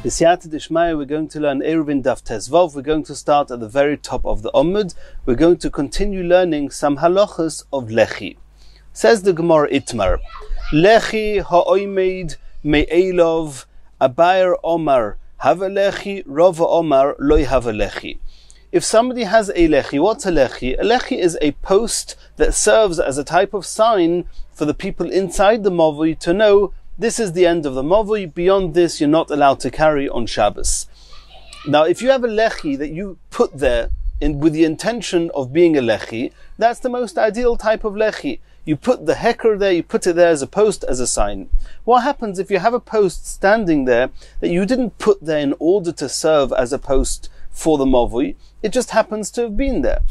B'siyata d'shmaya, we're going to learn Eruvin Daf Tezvav. We're going to start at the very top of the Omud. We're going to continue learning some halachas of Lechi. Says the Gemara Itmar, Lechi ha'oimeid me'elov abayr omar hava lechi, Rava omar loy hava lechi. If somebody has a lechi, what's a lechi? A lechi is a post that serves as a type of sign for the people inside the mavui to know this is the end of the mavui. Beyond this, you're not allowed to carry on Shabbos. Now, if you have a lechi that you put there with the intention of being a lechi, that's the most ideal type of lechi. You put the heker there, you put it there as a post, as a sign. What happens if you have a post standing there that you didn't put there in order to serve as a post for the mavui? It just happens to have been there.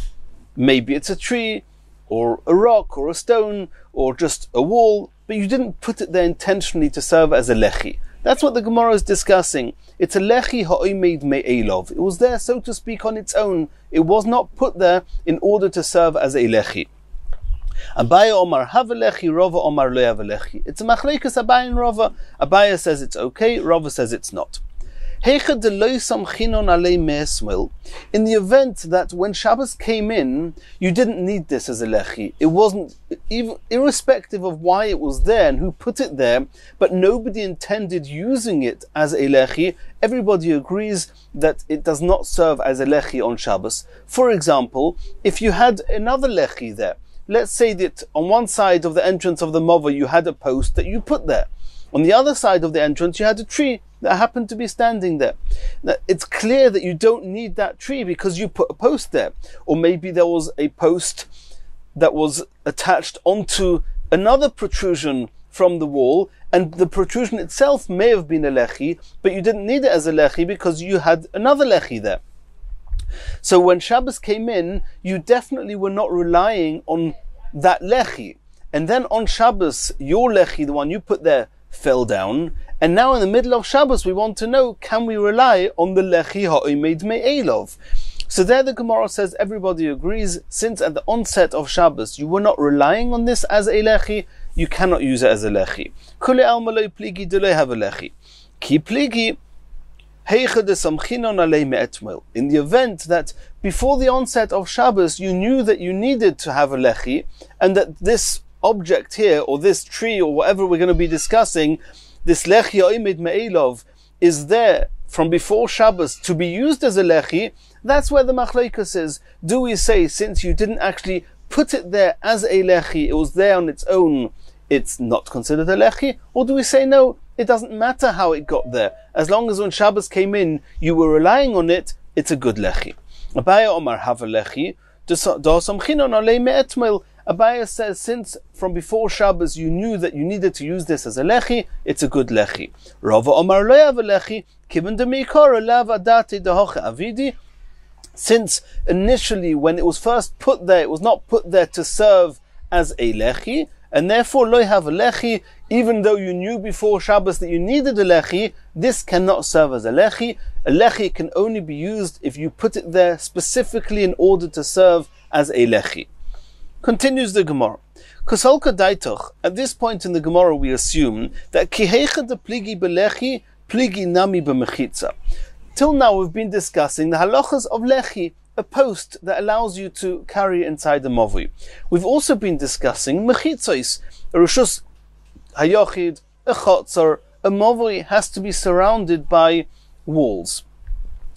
Maybe it's a tree, or a rock, or a stone, or just a wall, but you didn't put it there intentionally to serve as a lechi. That's what the Gemara is discussing. It's a lechi ha'oimeid me'elov. It was there, so to speak, on its own. It was not put there in order to serve as a lechi. Abaya Omar have a lechi, Rava Omar lo have a lechi. It's a machleikas Abaya and Rava. Abaya says it's okay, Rava says it's not. In the event that when Shabbos came in, you didn't need this as a lechi. It wasn't, even irrespective of why it was there and who put it there, but nobody intended using it as a lechi. Everybody agrees that it does not serve as a lechi on Shabbos. For example, if you had another lechi there, let's say that on one side of the entrance of the mava you had a post that you put there. On the other side of the entrance you had a tree that happened to be standing there. Now, it's clear that you don't need that tree because you put a post there. Or maybe there was a post that was attached onto another protrusion from the wall, and the protrusion itself may have been a lechi, but you didn't need it as a lechi because you had another lechi there. So when Shabbos came in, you definitely were not relying on that lechi. And then on Shabbos, your lechi, the one you put there, fell down. And now in the middle of Shabbos, we want to know, can we rely on the lechi ha'oimeid me'elov? So there the Gemara says everybody agrees, since at the onset of Shabbos, you were not relying on this as a lechi, you cannot use it as a lechi. Kule alma lo pligi de lo have a lechi. Ki pligi, in the event that before the onset of Shabbos you knew that you needed to have a lechi, and that this object here, or this tree, or whatever we're going to be discussing, this lechi ha'oimeid me'elov, is there from before Shabbos to be used as a lechi, that's where the machleikus is. Do we say, since you didn't actually put it there as a lechi, it was there on its own, it's not considered a lechi? Or do we say, no, it doesn't matter how it got there. As long as when Shabbos came in, you were relying on it, it's a good lechi. Abaya Omar have a lechi. Abaya says, since from before Shabbos you knew that you needed to use this as a lechi, it's a good lechi. Rava Omar lo have a lechi. Since initially when it was first put there, it was not put there to serve as a lechi, and therefore lo have a lechi, even though you knew before Shabbos that you needed a lechi, this cannot serve as a lechi. A lechi can only be used if you put it there specifically in order to serve as a lechi. Continues the Gemara. Kosolka daitoch. At this point in the Gemara we assume that kihecha de pligi belechi, pligi nami b'mechitza. Till now we've been discussing the halachas of lechi, a post that allows you to carry inside the mavui. We've also been discussing mechitzos, a rishus hayochid, a chotzor. A mavui has to be surrounded by walls.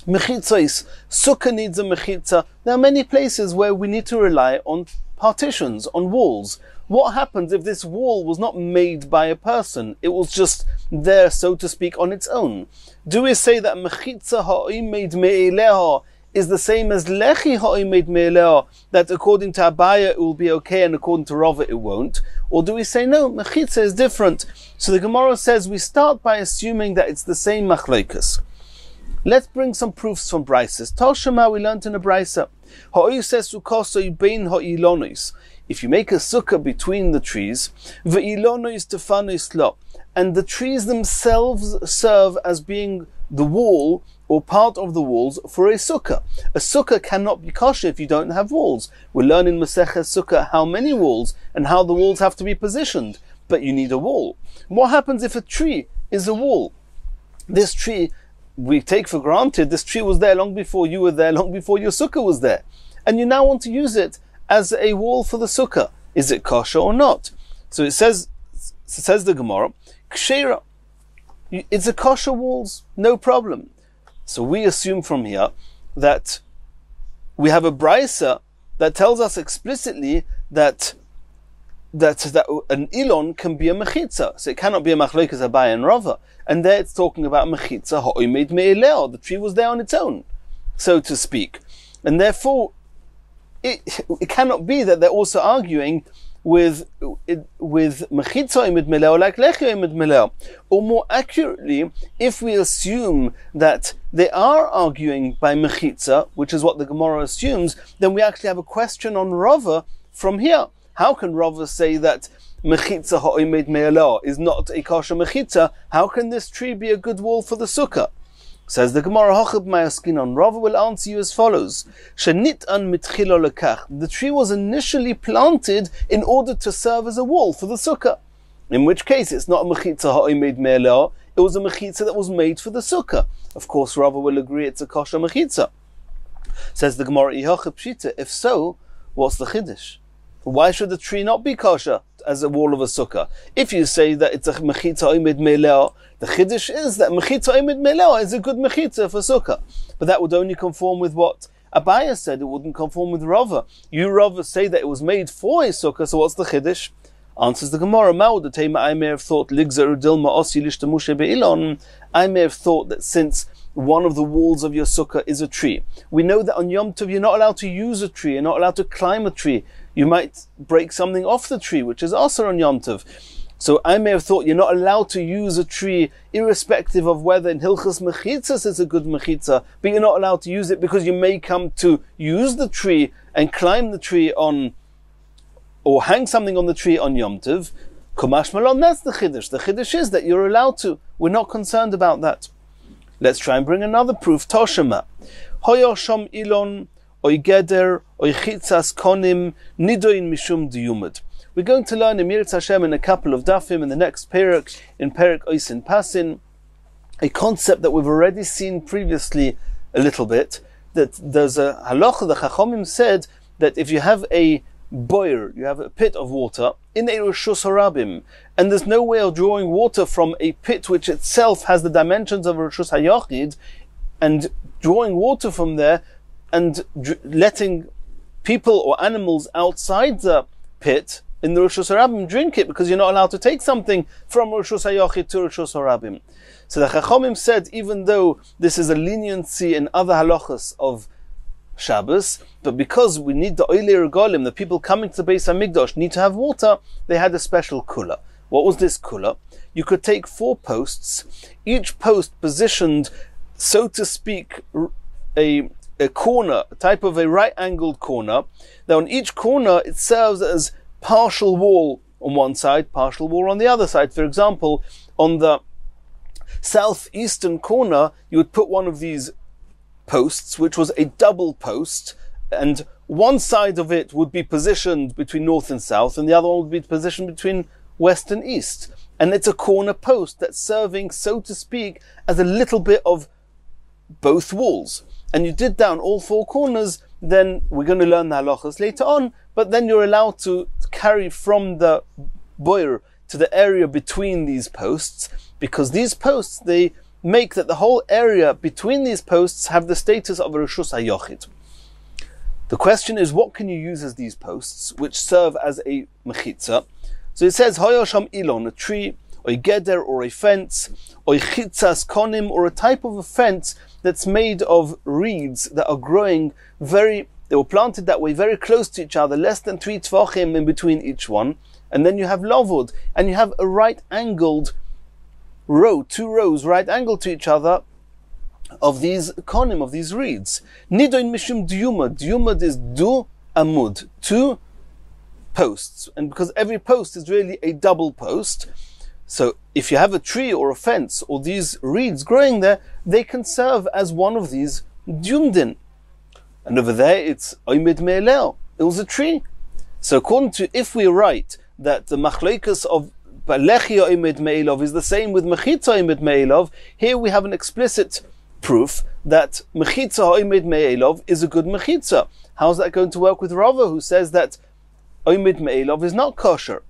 Mechitzos, sukkah needs a mechitza. There are many places where we need to rely on partitions, on walls. What happens if this wall was not made by a person? It was just there, so to speak, on its own. Do we say that mechitza ha'oimeid me'eleha is the same as lechi ha'oimeid me'eleha, that according to Abaya it will be okay and according to Rava it won't? Or do we say no, mechitza is different? So the Gemara says we start by assuming that it's the same machleikus. Let's bring some proofs from Brises. Toshama, we learned in a Brisa. If you make a sukkah between the trees, and the trees themselves serve as being the wall or part of the walls for a sukkah. A sukkah cannot be kosher if you don't have walls. We learn in Masechet Sukkah how many walls and how the walls have to be positioned, but you need a wall. What happens if a tree is a wall? This tree we take for granted this tree was there long before you were there, long before your sukkah was there. And you now want to use it as a wall for the sukkah. Is it kosher or not? So it says the Gemara, Kshera. It's a kosher walls, no problem. So we assume from here that we have a brisa that tells us explicitly that an ilon can be a mechitza. So it cannot be a machlokes Abaye and Rava. And there it's talking about mechitza ha'omed me'eleo. The tree was there on its own, so to speak. And therefore, it cannot be that they're also arguing with mechitza omed meleo like lechi omed meleo. Or more accurately, if we assume that they are arguing by mechitza, which is what the Gemara assumes, then we actually have a question on Rava from here. How can Rava say that mechitza ha'omed me'eleo is not a kosher mechitza? How can this tree be a good wall for the sukkah? Says the Gemara, Hochab Mayaskinon. Rava will answer you as follows: Shenit'an mitchilo lekach. The tree was initially planted in order to serve as a wall for the sukkah. In which case, it's not a mechitza ha'omed me'eleo. It was a mechitza that was made for the sukkah. Of course, Rava will agree it's a kosher mechitza. Says the Gemara, Ihochab Pshita. If so, what's the chiddush? Why should the tree not be kosher as a wall of a sukkah? If you say that it's a mechitza omed me'eleo, the chiddush is that mechitza omed me'eleo is a good mechitza for sukkah. But that would only conform with what Abaye said. It wouldn't conform with Rava. You, Rava, say that it was made for a sukkah, so what's the chiddush? Answers the Gemara, I may have thought I may have thought that since one of the walls of your sukkah is a tree, we know that on Yom Tov you're not allowed to use a tree, you're not allowed to climb a tree. You might break something off the tree, which is also on Yom Tov. So I may have thought you're not allowed to use a tree, irrespective of whether in Hilchas Mechitzas it's a good Mechitza, but you're not allowed to use it because you may come to use the tree and climb the tree on, or hang something on the tree on Yom Tov. Kumash Malon, that's the Chiddush. The Chiddush is that you're allowed to. We're not concerned about that. Let's try and bring another proof. Toshema. Hoyo Shom Ilon, Oy Geder, Oy Chitzas Konim, Nidoin Mishum Diyumad. We're going to learn in Mirat Hashem in a couple of dafim in the next Perek, in Perek Oisin Pasin, a concept that we've already seen previously a little bit, that there's a halacha, the Chachomim said that if you have a boir, you have a pit of water, in a Rishus Harabim, and there's no way of drawing water from a pit which itself has the dimensions of a Rishus HaYachid, and drawing water from there, and letting people or animals outside the pit, in the Rishus Harabim, drink it, because you're not allowed to take something from Rishus HaYachid to Rishus Harabim. So the Chachomim said, even though this is a leniency in other halachas of Shabbos, but because we need the Oilei Regalim, the people coming to the Beis HaMikdash need to have water, they had a special kula. What was this kula? You could take 4 posts, each post positioned, so to speak, a corner, a type of a right-angled corner. Now on each corner it serves as partial wall on one side, partial wall on the other side. For example, on the southeastern corner, you would put one of these posts, which was a double post, and one side of it would be positioned between north and south, and the other one would be positioned between west and east. And it's a corner post that's serving, so to speak, as a little bit of both walls. And you did down all 4 corners, then we're going to learn the halachas later on, but then you're allowed to carry from the boir to the area between these posts, because these posts, they make that the whole area between these posts have the status of a Rishus HaYachid. The question is, what can you use as these posts, which serve as a mechitza? So it says, Hoyo Sham Ilon, a tree, or a geder, or a fence, or a chitzas konim, or a type of a fence that's made of reeds that are growing they were planted that way, very close to each other, less than 3 tvachim in between each one. And then you have lavud, and you have a right-angled row, 2 rows right-angled to each other of these konim, of these reeds. Nidoin mishum diyumad. Diyumad is du amud, 2 posts. And because every post is really a double post, so if you have a tree or a fence or these reeds growing there, they can serve as one of these diyumdin. And over there it's oimid me'eleo. It was a tree. So according to, if we write that the machlokes of Lechi oimid me'elov is the same with mechitza oimid me'elov, here we have an explicit proof that mechitza ha'omed me'elov is a good mechitza. How's that going to work with Rava, who says that omed me'elov is not kosher?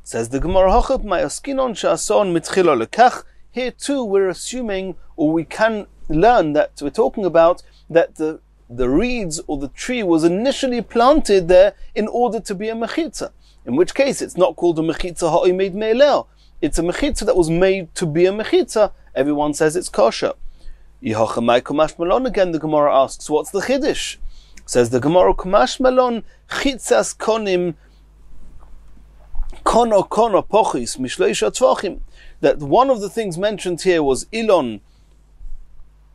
Says the Gemara, Hochab ma'askinon she'ason mitchila lekach. Here too we're assuming, or we can learn that we're talking about that the reeds or the tree was initially planted there in order to be a mechitza. In which case it's not called a mechitza ha'omed me'elov. It's a mechitza that was made to be a mechitza. Everyone says it's kosher. Yihocha kumash malon, again the Gemara asks, what's the chiddush? Says the Gemara, kumash malon chitzas konim kono pochis mishloisha tvachim. That one of the things mentioned here was ilon,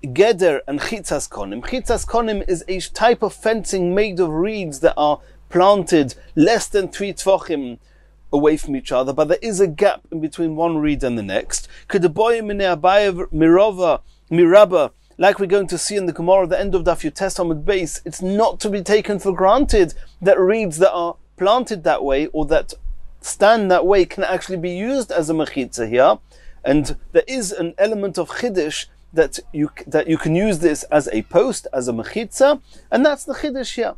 geder, and chitzas konim. Chitzas konim is a type of fencing made of reeds that are planted less than 3 tvachim away from each other, but there is a gap in between one reed and the next. Miraba, like we're going to see in the Gemara at the end of Daf Yutes Amud Beis, it's not to be taken for granted that reeds that are planted that way or that stand that way can actually be used as a mechitza here. And there is an element of chiddush that you can use this as a post, as a mechitza, and that's the chiddush here.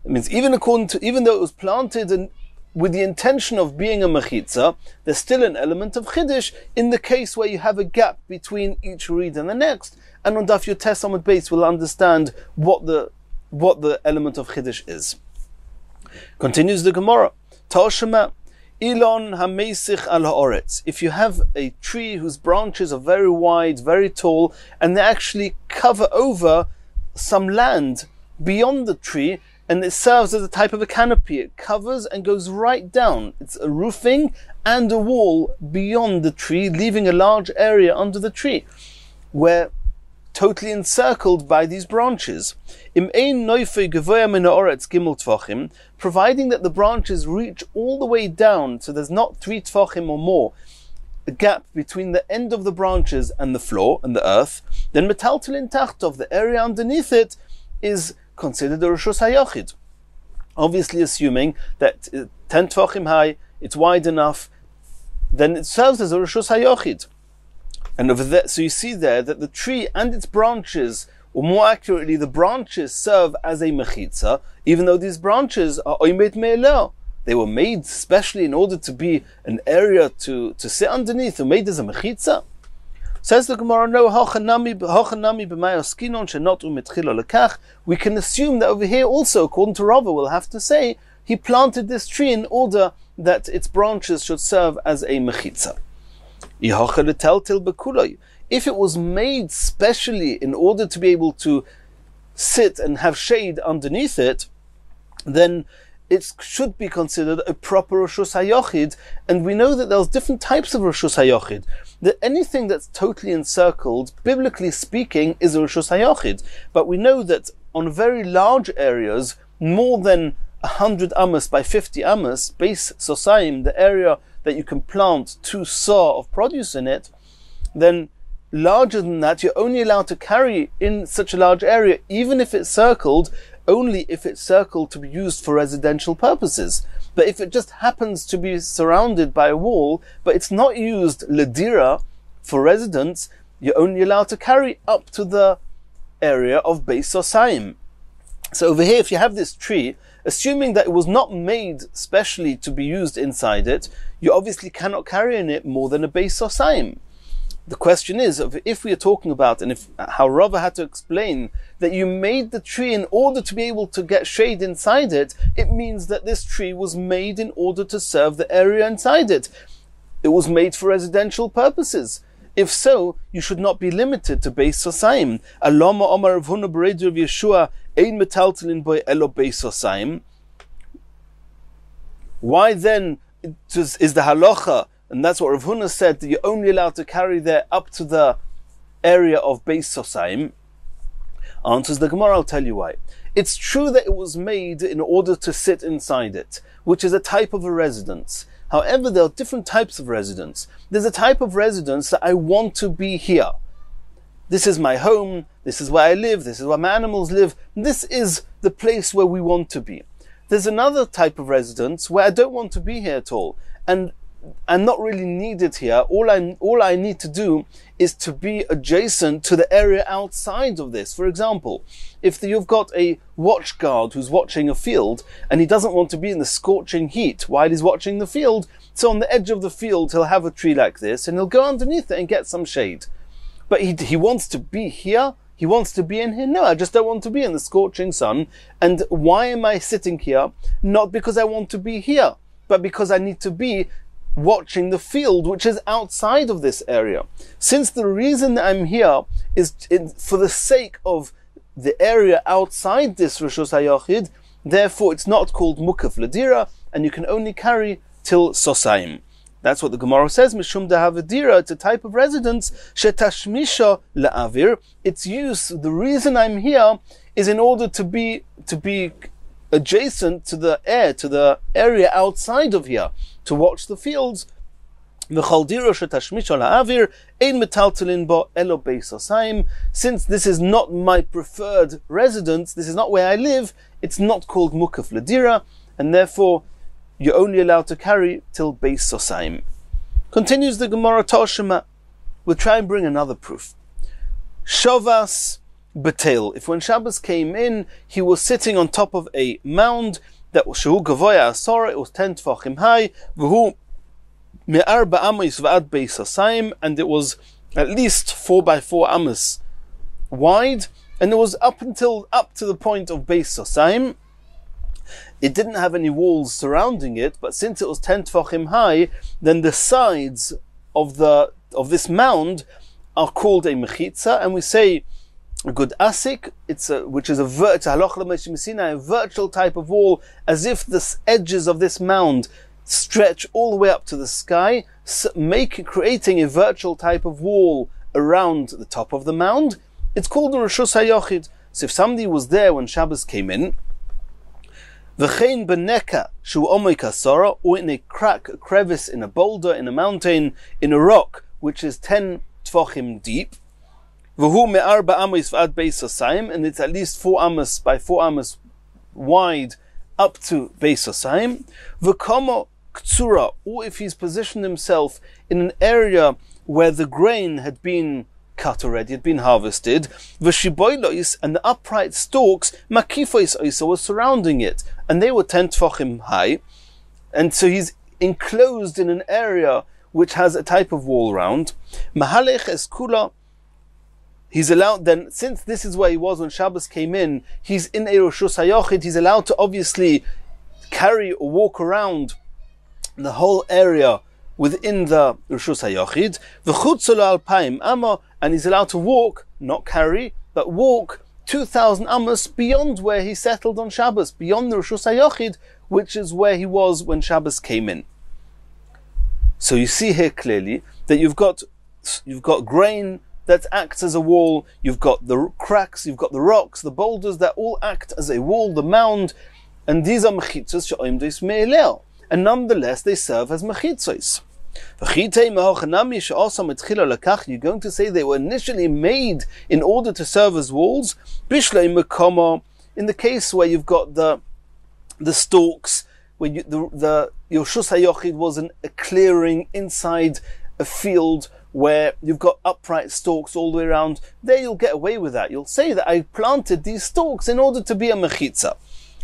It means even though it was planted and with the intention of being a mechitza, there's still an element of chiddush in the case where you have a gap between each reed and the next. And on Daf Yutes Amud Beis we'll understand what the element of chiddush is. Continues the Gemara. Toshema ilon hameisich al haaretz. If you have a tree whose branches are very wide, very tall, and they actually cover over some land beyond the tree, and it serves as a type of a canopy. It covers and goes right down. It's a roofing and a wall beyond the tree, leaving a large area under the tree. We're totally encircled by these branches. Providing that the branches reach all the way down, so there's not 3 tvachim or more, a gap between the end of the branches and the floor and the earth, then metaltalin tachtov, the area underneath it, is considered a Rishus HaYachid. Obviously assuming that 10 tvachim high, it's wide enough, then it serves as a Rishus HaYachid. And over there, so you see there that the tree and its branches, or more accurately, the branches serve as a mechitza, even though these branches are oimet me'eleh. They were made specially in order to be an area to sit underneath, and made as a mechitza. Says the Gemara, no, we can assume that over here also, according to Rava, we'll have to say, he planted this tree in order that its branches should serve as a mechitza. If it was made specially in order to be able to sit and have shade underneath it, then it should be considered a proper Rishus HaYachid, and we know that there's different types of Rishus HaYachid. That anything that's totally encircled, biblically speaking, is a Rishus HaYachid. But we know that on very large areas, more than 100 amos by 50 amos, base sosayim, the area that you can plant 2 saw of produce in it, then larger than that, you're only allowed to carry in such a large area, even if it's circled, only if it's circled to be used for residential purposes. But if it just happens to be surrounded by a wall, but it's not used ledira for residents, you're only allowed to carry up to the area of Beis Sosayim. So over here, if you have this tree, assuming that it was not made specially to be used inside it, you obviously cannot carry in it more than a Beis Sosayim. The question is, if we are talking about, and if how Rava had to explain that you made the tree in order to be able to get shade inside it, it means that this tree was made in order to serve the area inside it. It was made for residential purposes. If so, you should not be limited to Beis Sosayim. Aloma Omar Rav Huna Bereidu Rav Yeshua Ein Metaltalin Boy Elo Beis Sosayim. Why then is the halacha? And that's what Rav Huna said, that you're only allowed to carry there up to the area of Beis Sosayim. Answers the Gemara, I'll tell you why. It's true that it was made in order to sit inside it, which is a type of a residence. However, there are different types of residence. There's a type of residence that I want to be here. This is my home, this is where I live, this is where my animals live, this is the place where we want to be. There's another type of residence where I don't want to be here at all. And I'm not really needed here. All I need to do is to be adjacent to the area outside of this. For example, if you've got a watch guard who's watching a field and he doesn't want to be in the scorching heat while he's watching the field, so on the edge of the field he'll have a tree like this and he'll go underneath it and get some shade. But he wants to be here. He wants to be in here. No, I just don't want to be in the scorching sun. And why am I sitting here? Not because I want to be here, but because I need to be watching the field which is outside of this area. Since the reason that I'm here is for the sake of the area outside this Rishus HaYachid, therefore it's not called Mukaf Ladira, and you can only carry till Sosayim. That's what the Gemara says. Mishum dahavadira, it's a type of residence. Shetashmisha la'avir. Its use, the reason I'm here, is in order to be adjacent to the air, to the area outside of here, to watch the fields. V'chaldira shetashmisha la'avir ein metaltelin bo elo beis osayim. Since this is not my preferred residence, this is not where I live, it's not called Mukaf Ladira, and therefore you're only allowed to carry till Beis Sosayim. Continues the Gemara Toshima. We'll try and bring another proof. Shavas Betel. If when Shabbos came in, he was sitting on top of a mound that was Shehu Gavoya Asora, it was 10 Tfachim high, V'hu Me'arba Amos V'ad Beis Sosayim, and it was at least 4x4 Amos wide, and it was up to the point of Beis Sosayim. It didn't have any walls surrounding it, but since it was 10 tefachim high, then the sides of this mound are called a mechitza, and we say a good asik, which is a virtual type of wall, as if the edges of this mound stretch all the way up to the sky, creating a virtual type of wall around the top of the mound. It's called a Rishus HaYachid. So if somebody was there when Shabbos came in, V'chein beneka shu omoy kasara, or in a crack, a crevice, in a boulder, in a mountain, in a rock, which is 10 tfachim deep. V'hu me'arba amos v'ad beis Sosayim, and it's at least 4 amos by 4 amos wide up to beis Sosayim. V'kamo ktsura, or if he's positioned himself in an area where the grain had been cut already, had been harvested, v'shiboilois, and the upright stalks, makifois oisa, was surrounding it, and they were 10 tfachim high, and so he's enclosed in an area which has a type of wall around. Mahalech eskula, he's allowed then, since this is where he was when Shabbos came in, he's in a Rishus HaYachid, he's allowed to obviously carry or walk around the whole area within the Rishus HaYachid, v'chutzolo alpaim amma, and he's allowed to walk, not carry, but walk 2,000 amos beyond where he settled on Shabbos, beyond the Rishus HaYachid, which is where he was when Shabbos came in. So you see here clearly that you've got grain that acts as a wall, you've got the cracks, you've got the rocks, the boulders that all act as a wall, the mound, and these are mechitzos she'oimdos me'eleo, and nonetheless they serve as mechitzos. You're going to say they were initially made in order to serve as walls. In the case where you've got the stalks, where the Rishus HaYachid was a clearing inside a field where you've got upright stalks all the way around, there you'll get away with that. You'll say that I planted these stalks in order to be a mechitza.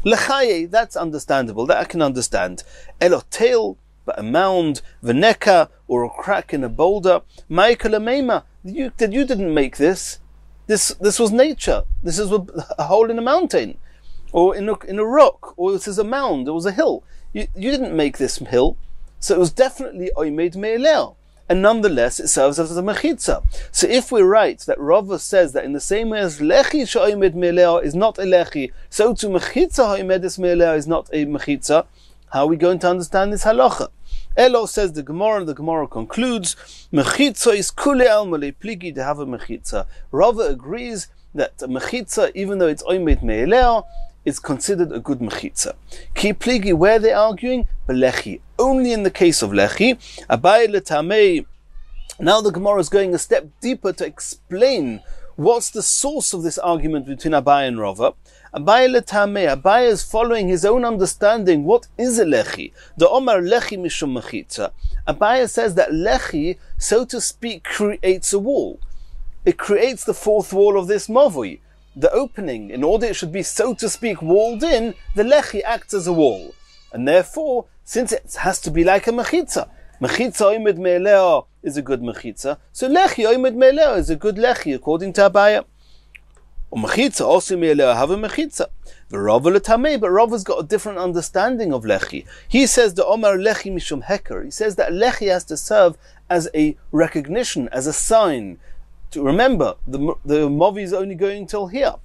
Lechaye, that's understandable, that I can understand. Elotel, but a mound, v'neka, or a crack in a boulder, ma'ikalameima, you didn't make this. This was nature. This is a hole in a mountain, or in a rock, or this is a mound, it was a hill. You didn't make this hill, so it was definitely oimed me'eleo. And nonetheless, it serves as a mechitza. So if we're right that Rava says that in the same way as lechi she'oimed me'eleo is not a lechi, so to mechitza ha'oimedes me'eleo is not a mechitza, how are we going to understand this halacha? Elo says the Gemara, and the Gemara concludes, mechitza is kule almale pligi to have a mechitza. Rava agrees that a mechitza, even though it's oimed me'eleo, is considered a good mechitza. Ki pligi, where they're arguing, belechi, only in the case of lechi. Abai letamei. Now the Gemara is going a step deeper to explain what's the source of this argument between Abai and Rava. Abaye is following his own understanding. What is a lechi? The Omar lechi mishum mechitza. Abaye says that lechi, so to speak, creates a wall. It creates the fourth wall of this mavui. The opening, in order it should be, so to speak, walled in, the lechi acts as a wall. And therefore, since it has to be like a mechitza oimid me'eleo is a good mechitza, so lechi oimid me'eleo is a good lechi, according to Abaye. Mechitza also me'eleo have a mechitza. V'Rava l'tamei, but Rava's got a different understanding of lechi. He says the Omar lechi mishum heker. He says that lechi has to serve as a recognition, as a sign. To remember, the mavi is only going till here.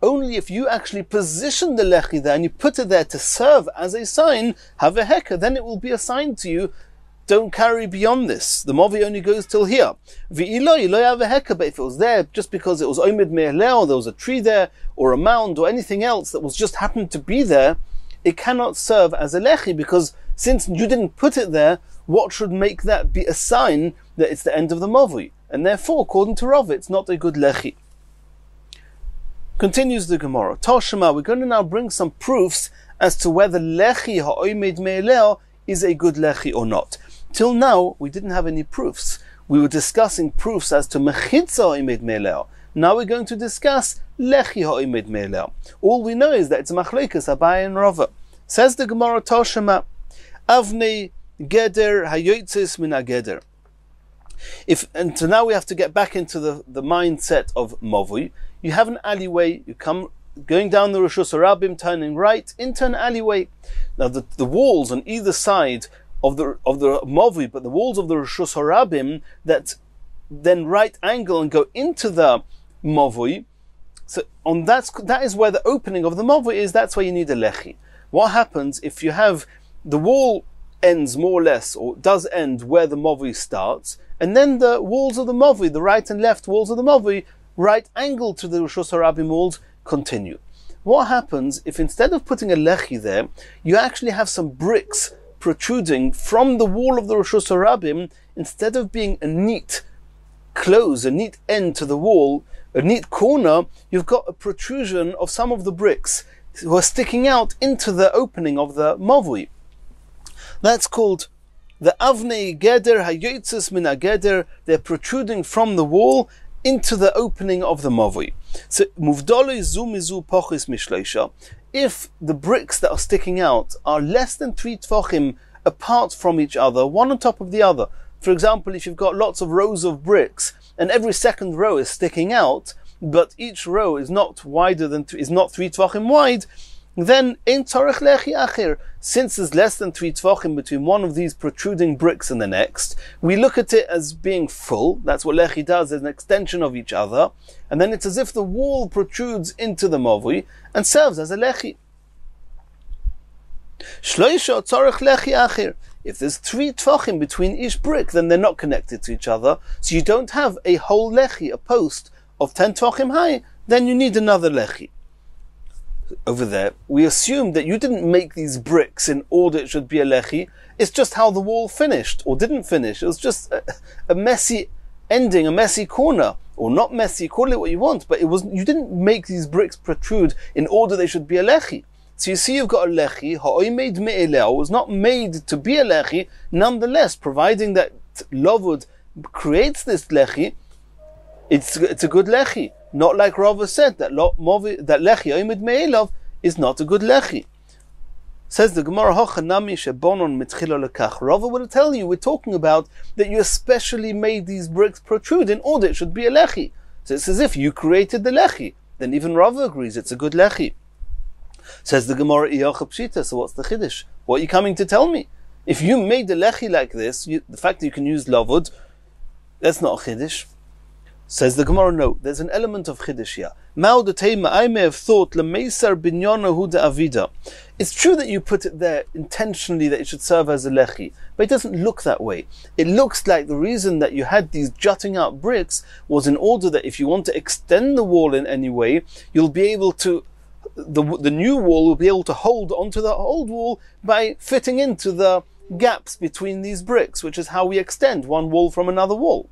Only if you actually position the lechi there and you put it there to serve as a sign, have a heker, then it will be a sign to you. Don't carry beyond this. The mavi only goes till here. Have a heker, but if it was there just because it was omid me'eleh, or there was a tree there, or a mound, or anything else that was just happened to be there, it cannot serve as a lechi, because since you didn't put it there, what should make that be a sign that it's the end of the mavi? And therefore, according to Rav, it's not a good lechi. Continues the Gemara. Toshima, we're going to now bring some proofs as to whether lechi ha'omed me'eleh is a good lechi or not. Till now, we didn't have any proofs. We were discussing proofs as to mechitza ha'omed me'eleh. Now we're going to discuss lechi ha'omed me'eleh. All we know is that it's machlokes Abaye and Rava. Says the Gemara Toshima, Avnei geder hayotzis min hageder. And so now we have to get back into the mindset of mavui. You have an alleyway, you come going down the Rosh Hashanah, turning right into an alleyway. Now the walls on either side of the mavui, but the walls of the Rosh Hashanah that then right angle and go into the mavui. So that is where the opening of the mavui is. That's where you need a lechi. What happens if you have the wall ends more or less, or does end where the mavui starts, and then the walls of the mavui, the right and left walls of the mavui, right angle to the Rosh Hashanah walls, continue. What happens if instead of putting a lechi there, you actually have some bricks protruding from the wall of the Rosh Hashanah, instead of being a neat close, a neat end to the wall, a neat corner, you've got a protrusion of some of the bricks who are sticking out into the opening of the mavui. That's called the Avnei Geder Hayotzis Min HaGeder. They're protruding from the wall into the opening of the mavui. So Muvdolei Zu Mizu Pochis Mishleisha. If the bricks that are sticking out are less than 3 tefachim apart from each other, one on top of the other. For example, if you've got lots of rows of bricks and every second row is sticking out, but each row is not wider than is not 3 tefachim wide, then in tzarech lechi acher, since there's less than 3 tefachim between one of these protruding bricks and the next, we look at it as being full. That's what lechi does, as an extension of each other, and then it's as if the wall protrudes into the mavui and serves as a lechi. Shloisha tzarech lechi acher. If there's 3 tefachim between each brick, then they're not connected to each other, so you don't have a whole lechi, a post of 10 tefachim high, then you need another lechi. Over there, we assume that you didn't make these bricks in order it should be a lechi. It's just how the wall finished or didn't finish. It was just a messy ending, a messy corner, or not messy, call it what you want, but you didn't make these bricks protrude in order they should be a lechi. So you see you've got a lechi, ha'omed me'eleh, was not made to be a lechi, nonetheless, providing that Lavud creates this lechi, it's a good lechi. Not like Rava said, that lechi oimid me'elav is not a good lechi. Says the Gemara, Hochanami shebonon mitchilo lekach. Rava will tell you, we're talking about that you especially made these bricks protrude in order it should be a lechi. So it's as if you created the lechi. Then even Rava agrees it's a good lechi. Says the Gemara, Iyocha Pshita, so what's the chiddush? What are you coming to tell me? If you made the lechi like this, the fact that you can use lavud, that's not a chiddush. Says the Gemara, no, there's an element of chiddush here. I may have thought lemeisar binyana hu avida. It's true that you put it there intentionally that it should serve as a lechi, but it doesn't look that way. It looks like the reason that you had these jutting out bricks was in order that if you want to extend the wall in any way, you'll be able to, the new wall will be able to hold onto the old wall by fitting into the gaps between these bricks, which is how we extend one wall from another wall.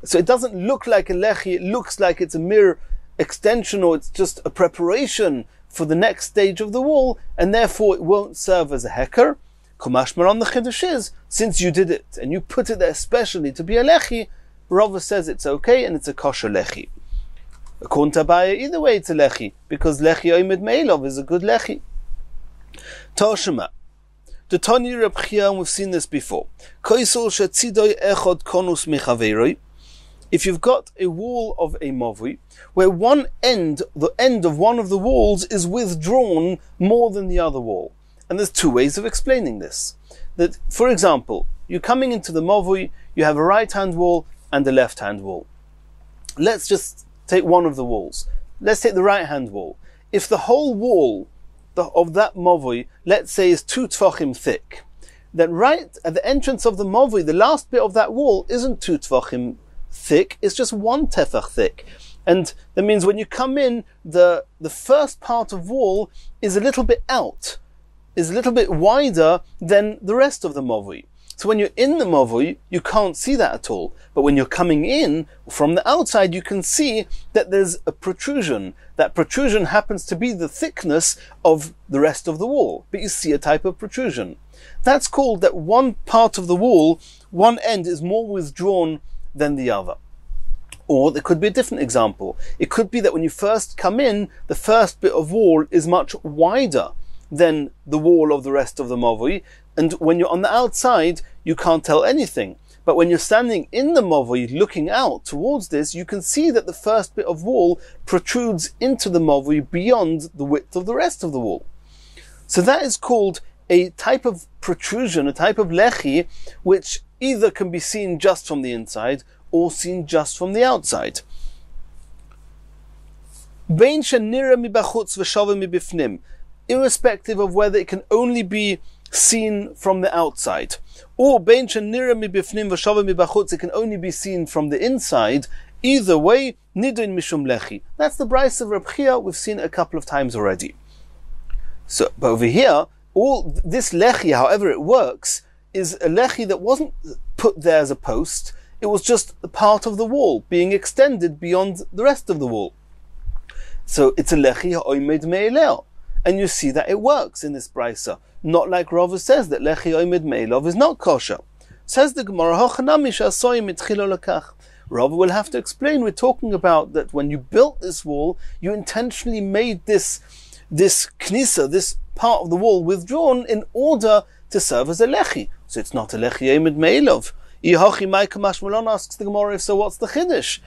So it doesn't look like a lechi, it looks like it's a mere extension, or it's just a preparation for the next stage of the wall, and therefore it won't serve as a heker. Kumashmar on the chiddush is, since you did it and you put it there especially to be a lechi, Rava says it's okay and it's a kosher lechi. According to Abaye, either way it's a lechi, because lechi oimid meilov is a good lechi. Toshima. The Tani Reb Chia, and we've seen this before. If you've got a wall of a mavui, where one end, the end of one of the walls is withdrawn more than the other wall. And there's two ways of explaining this. That, for example, you're coming into the mavui, you have a right-hand wall and a left-hand wall. Let's just take one of the walls. Let's take the right-hand wall. If the whole wall of that mavui, let's say, is 2 tefachim thick, then right at the entrance of the mavui, the last bit of that wall isn't 2 tefachim thick, it's just 1 tefach thick. And that means when you come in, the first part of wall is a little bit out, is a little bit wider than the rest of the mavui. So when you're in the mavui, you can't see that at all. But when you're coming in from the outside, you can see that there's a protrusion. That protrusion happens to be the thickness of the rest of the wall, but you see a type of protrusion. That's called that one part of the wall, one end is more withdrawn than the other. Or there could be a different example. It could be that when you first come in, the first bit of wall is much wider than the wall of the rest of the mavui, and when you're on the outside, you can't tell anything. But when you're standing in the mavui looking out towards this, you can see that the first bit of wall protrudes into the mavui beyond the width of the rest of the wall. So that is called a type of protrusion, a type of lechi, which either can be seen just from the inside or seen just from the outside. Irrespective of whether it can only be seen from the outside, or it can only be seen from the inside, either way, nidun mishum lechi. That's the Bryce of Reb Chia. We've seen it a couple of times already. So, but over here, all this lechi, however it works, is a lechi that wasn't put there as a post. It was just a part of the wall being extended beyond the rest of the wall. So it's a lechi ha'omed me'eleo. And you see that it works in this brisa. Not like Rava says that lechi oimid meilov is not kosher. Says the Gemara, Rava will have to explain, we're talking about that when you built this wall, you intentionally made this knisa, this part of the wall withdrawn in order to serve as a lechi. So it's not a lechi oimid meilov. Ihachi mai kamash malon, asks the Gemara, if so, what's the chiddush?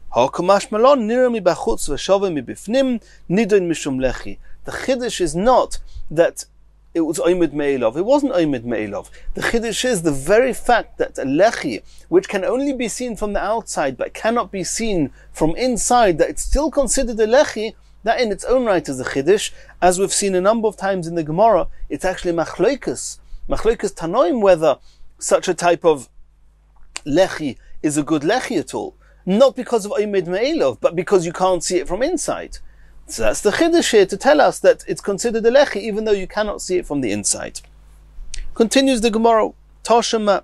Ha kamash malon, nira mi bachutz v'shava mi bifnim, nidon mishum lechi. The chiddush is not that it was oimid me'elov. It wasn't oimid me'elov. The chiddush is the very fact that a lechi, which can only be seen from the outside but cannot be seen from inside, that it's still considered a lechi, that in its own right is a chiddush. As we've seen a number of times in the Gemara, it's actually machloikus tanoim, whether such a type of lechi is a good lechi at all. Not because of oimid me'elov, but because you can't see it from inside. So that's the chiddush here, to tell us that it's considered a lechi even though you cannot see it from the inside. Continues the Gemara, Toshima,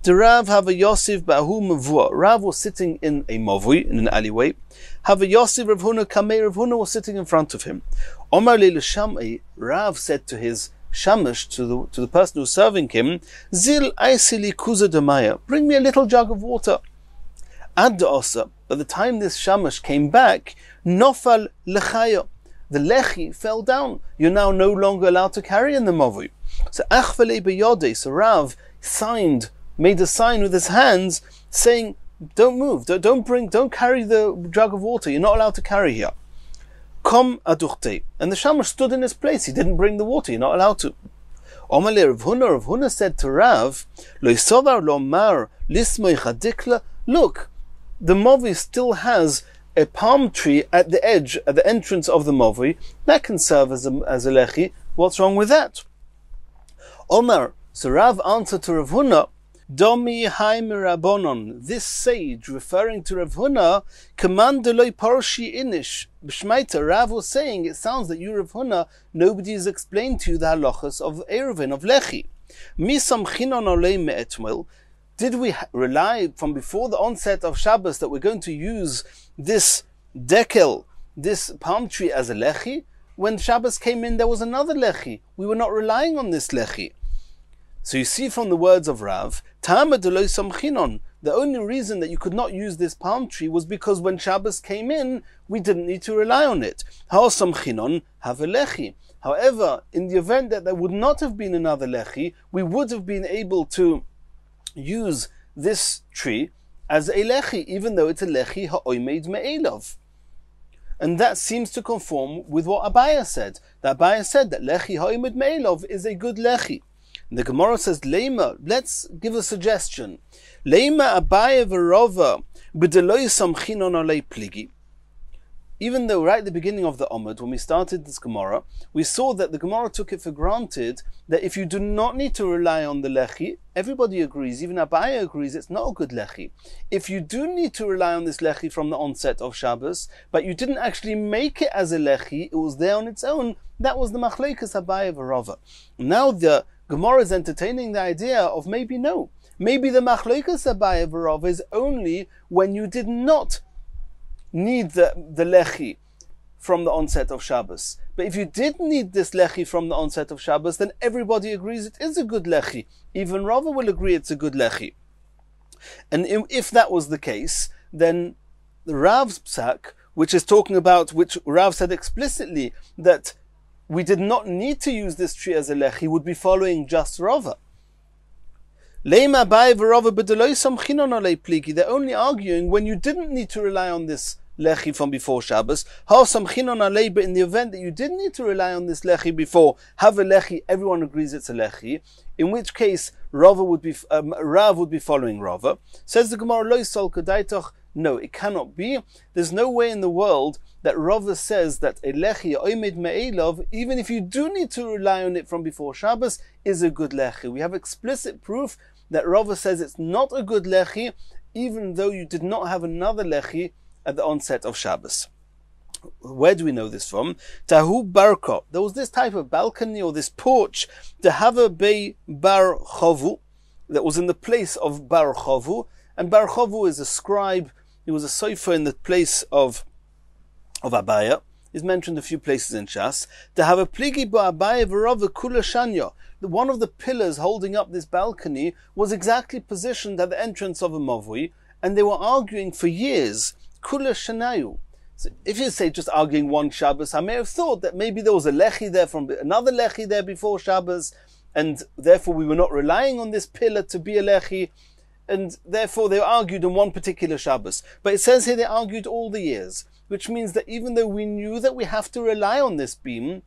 the Rav have a Yosef ba'hu mavua. Rav was sitting in a mavui, in an alleyway. Have a Yosef Rav Huna kamei. Rav Huna was sitting in front of him. Omar le l'shamei. Rav said to his shamash, to the person who's serving him, Zil aisili kuza demaya. Bring me a little jug of water. Ad da'asa. By the time this shamash came back, nofal lechaya, the lechi fell down. You're now no longer allowed to carry in the mavui. So achvele beyode. So Rav made a sign with his hands, saying, "Don't move, don't carry the jug of water. You're not allowed to carry here." Kom aduchte, and the shamash stood in his place. He didn't bring the water. You're not allowed to. Omale Rav Huna said to Rav, Lo yisovar lo mar lismoi chadikla. Look, the mavui still has a palm tree at the edge, at the entrance of the mavui. That can serve as a lechi. What's wrong with that? Omar, so Rav answered to Rav Huna, Domi haim rabonon. This sage, referring to Rav Huna, commandoloi parshi inish. B'shmaita, Rav was saying, it sounds that you, Rav Huna, nobody has explained to you the halachas of Eruvin, of lechi. Misam chinon olei me'etmel. Did we rely from before the onset of Shabbos that we're going to use this dekel this palm tree as a lechi. When Shabbos came in, there was another lechi. We were not relying on this lechi. So you see from the words of Rav, the only reason that you could not use this palm tree was because when Shabbos came in, we didn't need to rely on it. However, in the event that there would not have been another lechi, we would have been able to use this tree as a lechi, even though it's a lechi ha'oimed me'elav. And that seems to conform with what Abaya said. That Abaya said that lechi ha'oimed me'elav is a good lechi. The Gemara says, Leima, let's give a suggestion. Leima Abaya v'Rava b'deloi samchinon alei pligi. Even though right at the beginning of the Amud, when we started this Gemara, we saw that the Gemara took it for granted that if you do not need to rely on the lechi, everybody agrees, even Abaya agrees, it's not a good lechi. If you do need to rely on this lechi from the onset of Shabbos, but you didn't actually make it as a lechi, it was there on its own, that was the Machlekes Abaya v'Rava. Now the Gemara is entertaining the idea of maybe no. Maybe the Machlekes Abaya v'Rava is only when you did not need the lechi from the onset of Shabbos. But if you did need this lechi from the onset of Shabbos, then everybody agrees it is a good lechi. Even Rava will agree it's a good lechi. And if that was the case, then the Rav's psak, which is talking about, which Rav said explicitly that we did not need to use this tree as a lechi, would be following just Rava. They're only arguing when you didn't need to rely on this lechi from before Shabbos. But in the event that you did need to rely on this lechi before, have a lechi, everyone agrees it's a lechi. In which case, Rav would be following Rava. Says the Gemara, no, it cannot be. There's no way in the world that Rava says that a lechi oimid me'elav, even if you do need to rely on it from before Shabbos, is a good lechi. We have explicit proof that Rava says it's not a good lechi, even though you did not have another lechi at the onset of Shabbos. Where do we know this from? Tahu barko. There was this type of balcony or this porch, Tehava bei bar chovu, that was in the place of bar chovu. And bar chovu is a scribe. He was a sofer in the place of Abaya. Is mentioned a few places in Shas. Tehava pligi bo Abaya v'Rava kula shanya. One of the pillars holding up this balcony was exactly positioned at the entrance of a mavui, and they were arguing for years. Kula shanayu. So if you say just arguing one Shabbos, I may have thought that maybe there was a lechi there from another lechi there before Shabbos, and therefore we were not relying on this pillar to be a lechi, and therefore they argued on one particular Shabbos. But it says here they argued all the years, which means that even though we knew that we have to rely on this beam,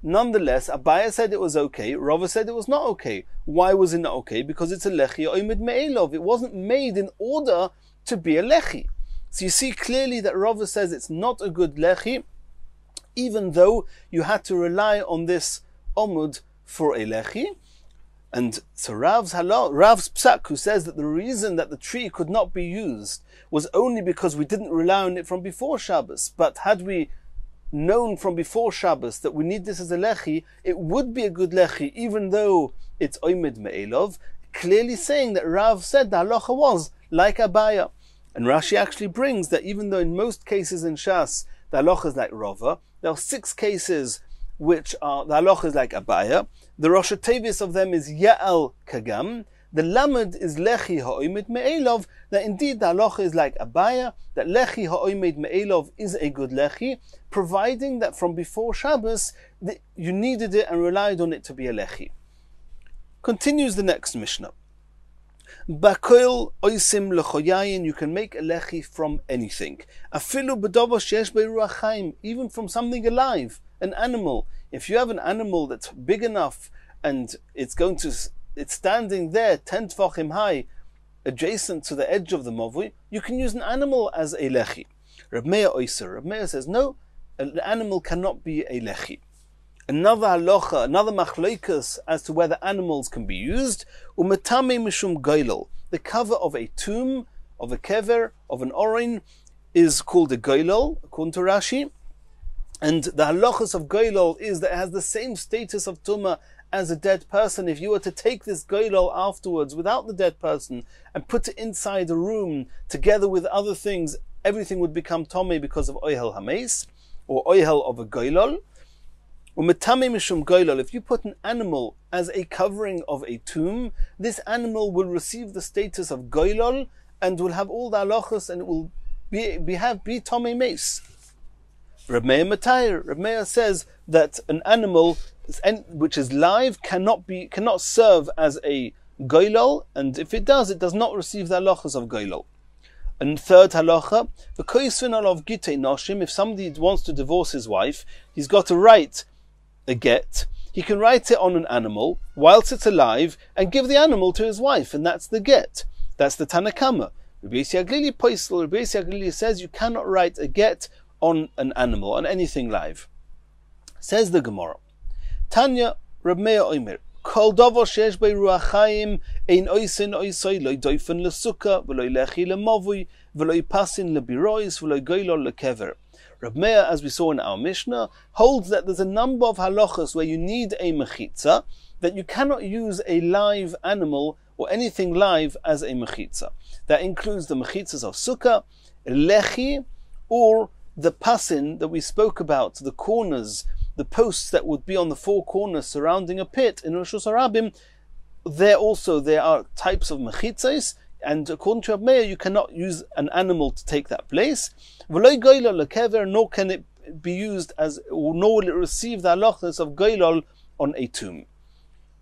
nonetheless, Abaya said it was okay, Rava said it was not okay. Why was it not okay? Because it's a lechi oimid me'elov. It wasn't made in order to be a lechi. So you see clearly that Rava says it's not a good lechi, even though you had to rely on this omud for a lechi. And so Rav's psak, who says that the reason that the tree could not be used was only because we didn't rely on it from before Shabbos. But had we known from before Shabbos that we need this as a lechi, it would be a good lechi, even though it's oimid me'elov, clearly saying that Rav said the halacha was like Abaya. And Rashi actually brings that even though in most cases in Shas the halacha is like Rava, there are 6 cases which are the halacha is like Abaya. The Rosh Tevis of them is Ya'al Kagam. The Lamed is Lechi Ha'oimid Me'elov, that indeed the halacha is like Abaya, that Lechi Ha'oimid Me'elov is a good Lechi, providing that from before Shabbos you needed it and relied on it to be a Lechi. Continues the next Mishnah. Bakoil oisim lechoyayin, you can make a lechi from anything. Afilu b'dovo sheyesh be'ruach chaim, even from something alive, an animal. If you have an animal that's big enough and it's standing there 10 tefachim high, adjacent to the edge of the mavui, you can use an animal as a lechi. Reb Meir oiser. Reb Meir says no, an animal cannot be a lechi. Another halacha, another machlokes as to whether animals can be used. Umetame mishum goylel. The cover of a tomb, of a kever, of an orin, is called a goylel, according to Rashi. And the halachas of goylel is that it has the same status of tumah as a dead person. If you were to take this goylel afterwards without the dead person and put it inside a room together with other things, everything would become tomeh because of oihel hameis. or oihel of a goylol. Umetame mishum goylol, if you put an animal as a covering of a tomb, this animal will receive the status of goylol and will have all the halachos, and it will be tomei meis. Reb Meir Matayr. Reb Meir says that an animal which is live cannot serve as a goylol, and if it does not receive the halachas of goylol. And third halacha, of gitei noshim, if somebody wants to divorce his wife, he's got to write a get. He can write it on an animal whilst it's alive and give the animal to his wife, and that's the get. That's the Tanakama. Rabbi Yossi Aglili says you cannot write a get on an animal, on anything live. Says the Gemara, Tanya Reb Meir Omer, Kol davar sheyesh bei ruach chaim ein oisin oisoi lo doifen lesukkah v'lo lechi lemavui v'lo pasin lebirois v'lo goylol lekever. Reb Meir, as we saw in our Mishnah, holds that there's a number of halachas where you need a mechitza, that you cannot use a live animal or anything live as a mechitza. That includes the mechitzas of sukkah, lechi, or the pasin that we spoke about, the corners, the posts that would be on the four corners surrounding a pit in Rosh Hashanah. There are types of mechitzas, and according to Reb Meir, you cannot use an animal to take that place. V'lo goylol lekever, nor can it be used nor will it receive the halachas of goylol on a tomb.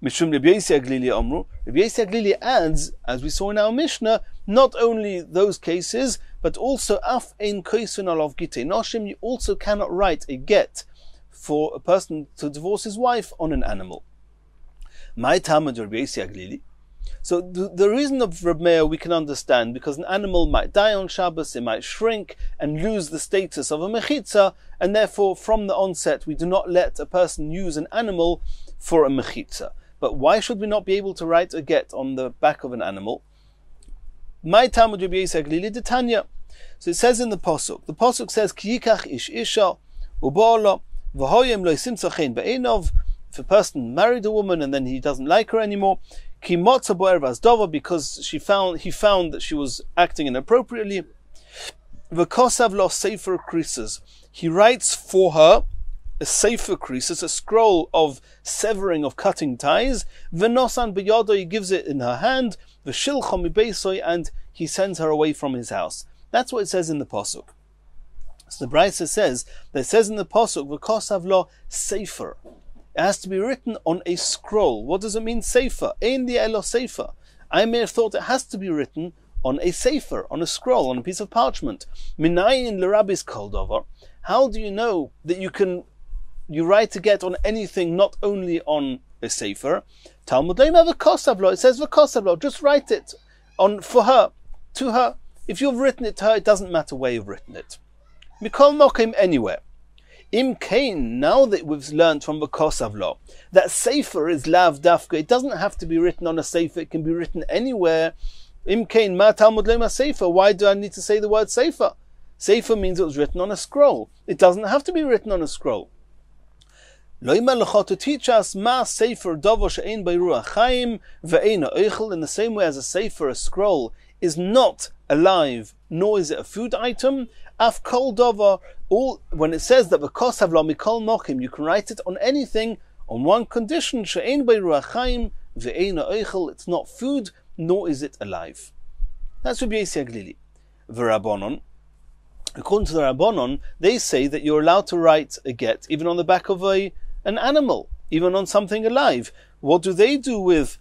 Mishum Rabbi Yossi Aglili Omru. Rabbi Yossi Aglili adds, as we saw in our Mishnah, not only those cases, but also af ein koisun alav gitei noshim, you also cannot write a get for a person to divorce his wife on an animal. My Talmud Rabbi Yossi Aglili. So the reason of Reb Meir we can understand, because an animal might die on Shabbos, it might shrink and lose the status of a mechitza, and therefore from the onset we do not let a person use an animal for a mechitza. But why should we not be able to write a get on the back of an animal? My Talmud Rabbi Yossi Aglili de Tanya. So it says in the pasuk says Ki yikach ish isha uba'ala v'hoyem lo simtza chen be'enov. If a person married a woman and then he doesn't like her anymore, ki motza bo ervas dova, because he found that she was acting inappropriately. V'kosav lo sefer krises, he writes for her a sefer krises, a scroll of severing, of cutting ties. V'nosan b'yado, he gives it in her hand. V'shilcha mibeisoi, and he sends her away from his house. That's what it says in the pasuk. So the Brisa says in the pasuk, v'kosav lo sefer. It has to be written on a scroll. What does it mean, sefer? Ein di elo sefer. I may have thought it has to be written on a sefer, on a scroll, on a piece of parchment. Minayin l'rabbis kol davar. How do you know that you write a get on anything, not only on a sefer? Talmud leima v'kosav lo. It says v'kosav lo. Just write it for her, to her. If you've written it to her, it doesn't matter where you've written it. Mikol mokim, anywhere. Im kain, now that we've learned from the Kosav law that sefer is lav dafka, it doesn't have to be written on a sefer, it can be written anywhere. Im kain ma Talmud lema sefer. Why do I need to say the word sefer? Sefer means it was written on a scroll. It doesn't have to be written on a scroll. Loima lecha, to teach us ma sefer davo she'ein bei ruach chaim ve'ein ha'oichel, in the same way as a sefer, a scroll, is not alive, nor is it a food item. Af kol davar, when it says that v'kosav lo mikol mokim, you can write it on anything on one condition, she'ein bei ruach chaim ve'ein ha'oichel, it's not food, nor is it alive. That's Rabbi Yossi Aglili. V'Rabbanon, according to the Rabbanon, they say that you're allowed to write a get even on the back of an animal, even on something alive. What do they do with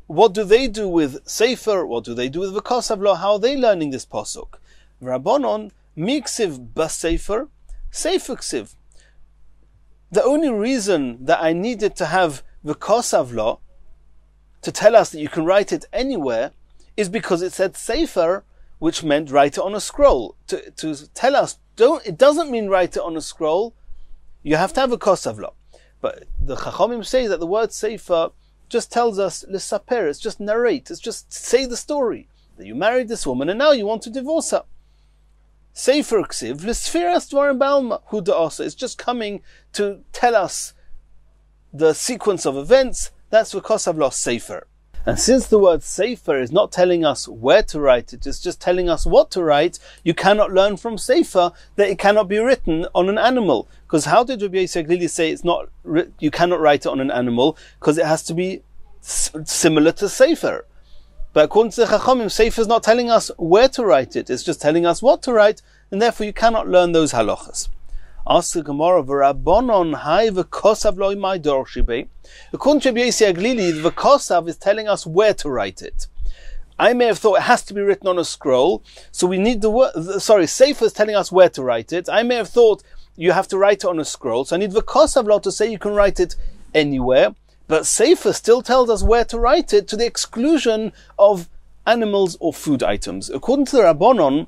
sefer? What do they do with v'kosav lo? How are they learning this pasuk? Rabbanon miksiv basefer sefer ksiv. The only reason that I needed to have v'kosav lo to tell us that you can write it anywhere is because it said sefer, which meant write it on a scroll. To tell us, it doesn't mean write it on a scroll. You have to have a kosav lo. But the Chachamim say that the word sefer just tells us l'saper, it's just narrate, it's just say the story that you married this woman and now you want to divorce her. Sefer ksiv l'sfiras dvarim ba'alma hu da'asa, it's just coming to tell us the sequence of events. That's v'kosav lo sefer. And since the word sefer is not telling us where to write it, it's just telling us what to write, you cannot learn from sefer that it cannot be written on an animal. Because how did Rabbi Yossi HaGlili say you cannot write it on an animal? Because it has to be similar to sefer. But according to the Chachamim, sefer is not telling us where to write it, it's just telling us what to write, and therefore you cannot learn those halachas. Ask the Gemara, "V'Rabbanon hai v'kosav lo imay dor shibei." According to Rabbi Yossi HaGlili, the v'kosav is telling us where to write it. I may have thought it has to be written on a scroll, so we need the word. Sefer is telling us where to write it. I may have thought you have to write it on a scroll, so I need v'kosav lo to say you can write it anywhere. But sefer still tells us where to write it, to the exclusion of animals or food items. According to the Rabbanon,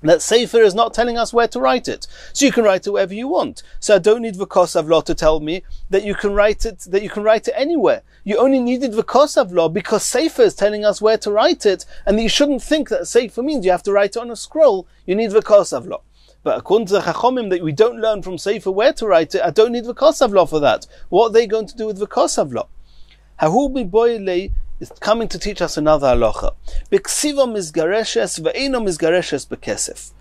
that sefer is not telling us where to write it. So you can write it wherever you want. So I don't need v'kosav lo to tell me that you can write it anywhere. You only needed v'kosav lo because sefer is telling us where to write it, and you shouldn't think that sefer means you have to write it on a scroll. You need v'kosav lo. But according to the Chachomim, that we don't learn from sefer where to write it, I don't need v'kosav lo for that. What are they going to do with v'kosav lo? Hahu b'boyle is coming to teach us another halacha. B'ksiva mizgareshes ve'eno mizgareshes b'kesef.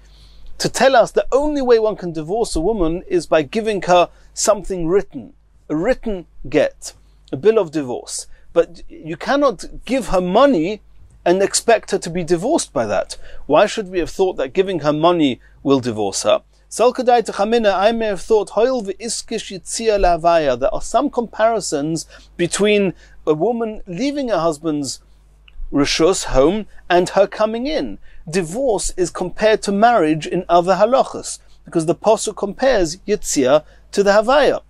To tell us the only way one can divorce a woman is by giving her something written, a written get, a bill of divorce. But you cannot give her money and expect her to be divorced by that. Why should we have thought that giving her money will divorce her? I may have thought there are some comparisons between a woman leaving her husband's rishus, home, and her coming in. Divorce is compared to marriage in other halachas, because the Pasuk compares Yitzia to the Havaya.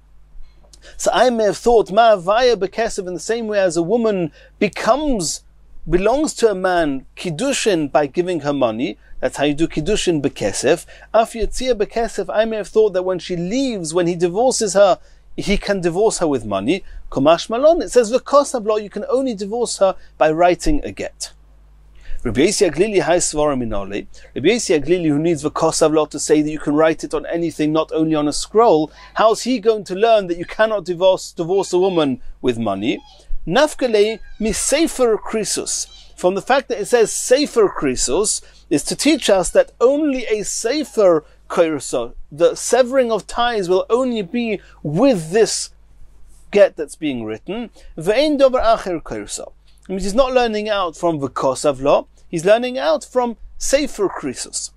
So I may have thought Ma Havaya B'Kesef, in the same way as a woman belongs to a man, kiddushin, by giving her money. That's how you do kiddushin b'kesef. Af yitzia b'kesef, I may have thought that when she leaves, when he divorces her, he can divorce her with money. Kumash malon, it says v'kosav lo, you can only divorce her by writing a get. Rabbi Yossi HaGlili hai svarim minole. Rabbi Yossi HaGlili, who needs v'kosav lo to say that you can write it on anything, not only on a scroll, how's he going to learn that you cannot divorce a woman with money? Nafkele mi sefer krisus. From the fact that it says sefer krisus is to teach us that only a sefer krisus, the severing of ties, will only be with this get that's being written. Ve'en dover acher krisus. He's not learning out from v'kosav lo, he's learning out from sefer krisus.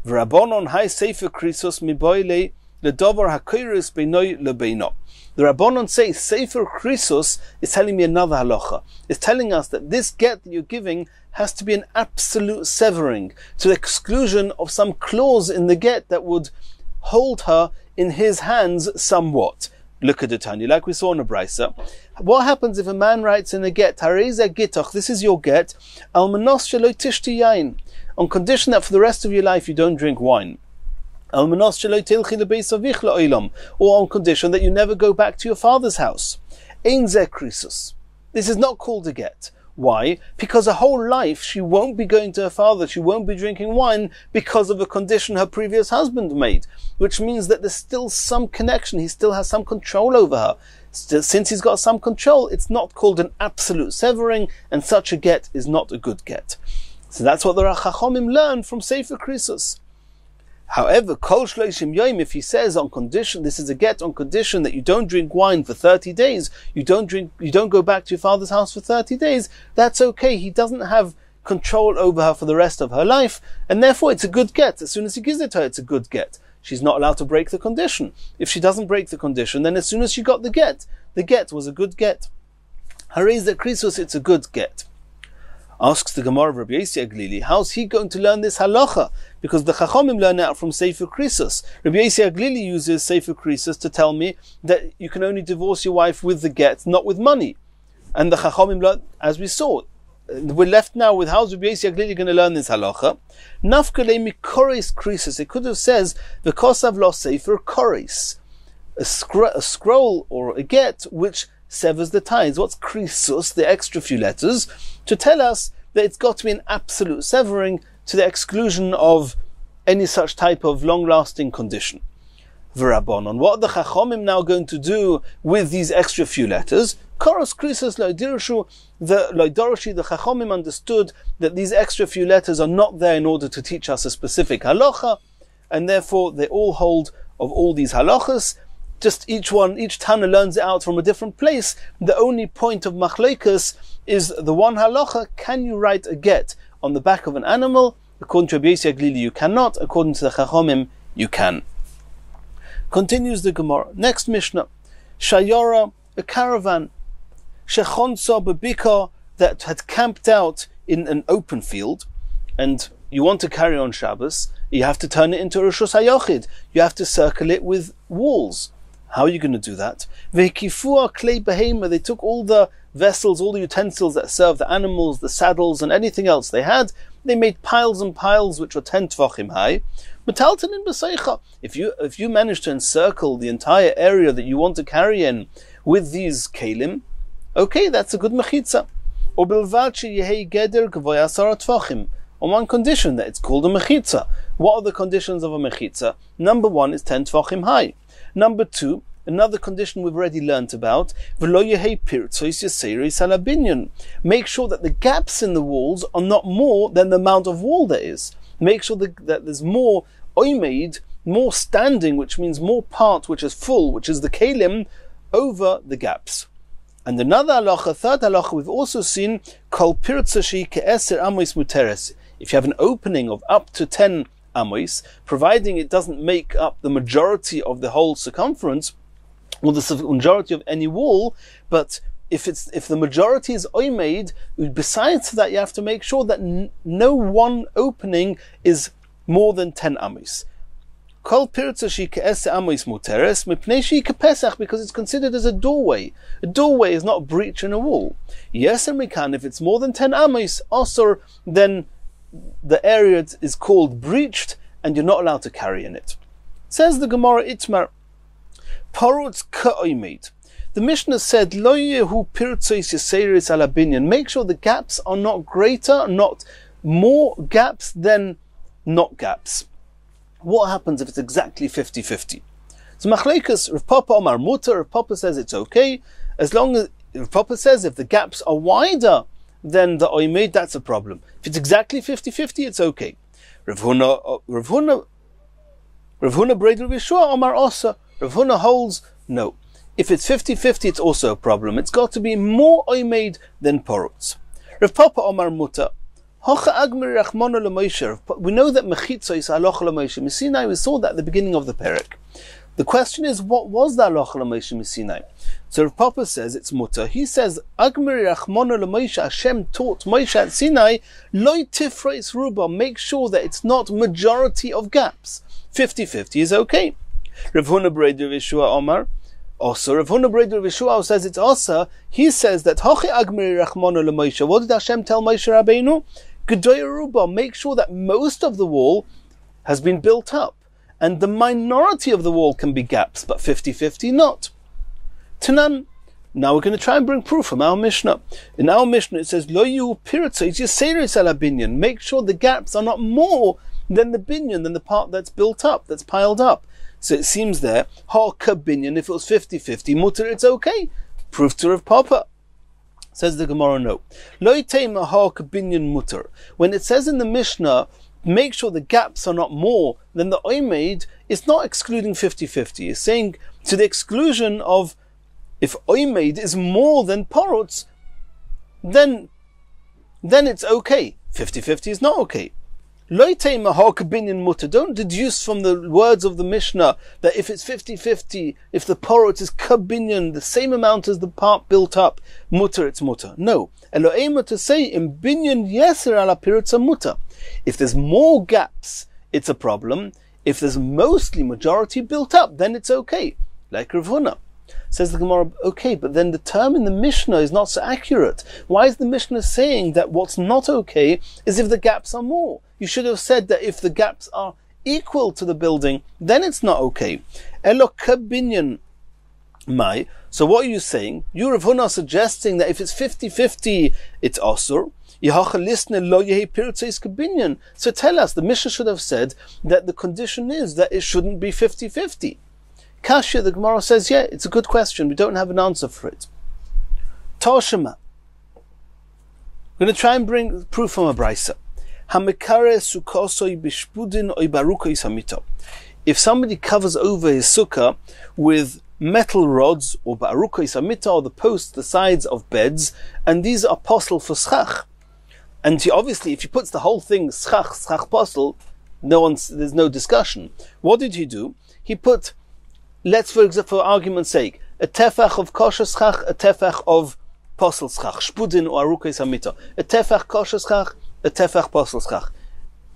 V'rabonon hai sefer krisus mi boile ledover hakiris beinoi lebeino. The Rabbanon say sefer krisus is telling me another halacha. It's telling us that this get that you're giving has to be an absolute severing, to the exclusion of some clause in the get that would hold her in his hands somewhat. Look at the Tanya, like we saw in a brisa. What happens if a man writes in a get, Hareza gitoch, this is your get, almanos shelo tishti yain, on condition that for the rest of your life you don't drink wine. Or on condition that you never go back to your father's house. Ein zeh krisus. This is not called a get. Why? Because her whole life she won't be going to her father, she won't be drinking wine because of a condition her previous husband made, which means that there's still some connection, he still has some control over her. Since he's got some control, it's not called an absolute severing, and such a get is not a good get. So that's what the Chachomim learned from Sefer Krisus. However, Kol Shloshim Yom, if he says on condition, this is a get on condition that you don't drink wine for 30 days, you don't go back to your father's house for 30 days, that's okay. He doesn't have control over her for the rest of her life, and therefore it's a good get. As soon as he gives it to her, it's a good get. She's not allowed to break the condition. If she doesn't break the condition, then as soon as she got the get was a good get. Harei krisus, it's a good get. Asks the Gemara of Rabbi Yossi HaGlili, how's he going to learn this halacha? Because the Chachomim learn out from Sefer Krisus. Rabbi Yossi HaGlili uses Sefer Krisus to tell me that you can only divorce your wife with the get, not with money. And the Chachomim learn, as we saw, we're left now with how's Rabbi Yossi HaGlili going to learn this halacha? Nafkele mikoris krisus. It could have says v'kosav lo sefer koris, a scroll or a get which severs the ties. What's krisus? The extra few letters to tell us that it's got to be an absolute severing to the exclusion of any such type of long-lasting condition. V'Rabbanon. What are the Chachomim now going to do with these extra few letters? Koros Krisos Loidirshu, the Chachomim understood that these extra few letters are not there in order to teach us a specific halacha, and therefore they all hold of all these halachas. Just each Tana learns it out from a different place. The only point of machlokes is the one halacha: can you write a get on the back of an animal? According to Rabbi Yossi Aglili, you cannot. According to the Chachomim, you can. Continues the Gemara. Next Mishnah. Shayora, a caravan. Shechonsa bebika, that had camped out in an open field, and you want to carry on Shabbos, you have to turn it into Rishus HaYochid. You have to circle it with walls. How are you going to do that? Vehikifua klei behema, they took all the vessels, all the utensils that serve the animals, the saddles, and anything else they had. They made piles and piles which were 10 tvachim high. Metaltanin b'seicha. If you manage to encircle the entire area that you want to carry in with these kelim, okay, that's a good mechitza. Ubilvad sheyehei geder gvoy 10 tvachim. On one condition, that it's called a mechitza. What are the conditions of a mechitza? Number 1 is 10 tvachim high. Number 2, another condition we've already learnt about, make sure that the gaps in the walls are not more than the amount of wall there is. Make sure that there's more oimeid, more standing, which means more part which is full, which is the kelim, over the gaps. And another halacha, third halacha, we've also seen, kol pirtzashi ke'eser amois muteres. If you have an opening of up to 10 amois, providing it doesn't make up the majority of the whole circumference, or the majority of any wall, but if the majority is oimeid, besides that you have to make sure that no one opening is more than 10 amois. Kol pirtzashi ke'eser amois muteres, mipnei shi kepesach, because it's considered as a doorway. A doorway is not a breach in a wall. Yes, and we can, if it's more than 10 amois, osor, then the area is called breached, and you're not allowed to carry in it. Says the Gemara Itmar, Parutz ka'oimeid. The Mishnah said, Lo yehu pirtzois yeseiris ala binyan. Make sure the gaps are not greater, not more gaps than not gaps. What happens if it's exactly 50-50? So machlekes, Rav Papa Omar Mutar, Rav Papa says it's okay, as long as, Rav Papa says if the gaps are wider than the oimeid, that's a problem. If it's exactly 50-50, it's okay. Rav Huna Breder Rav Yeshua Omar Osa. Rav Huna holds, no. If it's 50-50, it's also a problem. It's got to be more oimeid than porutz. Rav Papa Omar Muta. Hocha agmir rachmona l'Moshe. We know that mechitza is halacha l'Moshe Sinai. We saw that at the beginning of the perek. The question is, what was the halacha l'Moshe Sinai? So Rav Papa says it's muta. He says, agmir rachmona l'Moshe, Hashem taught Moshe at Sinai, loy tifreis ruba, make sure that it's not majority of gaps. 50-50 is okay. Rav Huna Breder Yeshua Omar. Also, Rav Huna Breder Yeshua says it's Asa. He says that Hochi Agmiri Rachmana LeMoshe. What did Hashem tell Moshe Rabbeinu? Gedoy Ruba. Make sure that most of the wall has been built up, and the minority of the wall can be gaps, but 50-50 not. Tanan. Now we're going to try and bring proof from our Mishnah. In our Mishnah it says Lo yu piritza yiseiris ala binyan. Make sure the gaps are not more than the binyan, than the part that's built up, that's piled up. So it seems there, ha'ka binyan, if it was 50-50, mutter, it's okay. Proof to Rav Papa. Says the Gemara, no. Lo yiteima ha'ka binyan mutter. When it says in the Mishnah, make sure the gaps are not more than the oimeid, it's not excluding 50-50. It's saying to the exclusion of, if oimeid is more than porutz, then it's okay. 50-50 is not okay. Don't deduce from the words of the Mishnah that if it's 50-50, if the porot is kabinyan, the same amount as the part built up, mutter, it's mutter. No. Elo'ema to say, in binyan yeser ala piritza mutter. If there's more gaps, it's a problem. If there's mostly majority built up, then it's okay. Like Rav Huna. Says the Gemara, okay, but then the term in the Mishnah is not so accurate. Why is the Mishnah saying that what's not okay is if the gaps are more? You should have said that if the gaps are equal to the building, then it's not okay. Elo kabinyan mai. So what are you saying? You, Rav Huna, are suggesting that if it's 50-50, it's asur. So tell us, the Mishnah should have said that the condition is that it shouldn't be 50-50. Kashya, the Gemara says, yeah, it's a good question. We don't have an answer for it. Toshima. We're going to try and bring proof from a Braisa. If somebody covers over his sukkah with metal rods or ba'aruka isamita, or the posts, the sides of beds, and these are posel for schach. And obviously, if he puts the whole thing schach posel, there's no discussion. What did he do? He put, let's for argument's sake, a tefach of kosher schach, a tefach of posel schach, shpudin or aruka isamita, a tefach kosher schach, a tefach posel schach.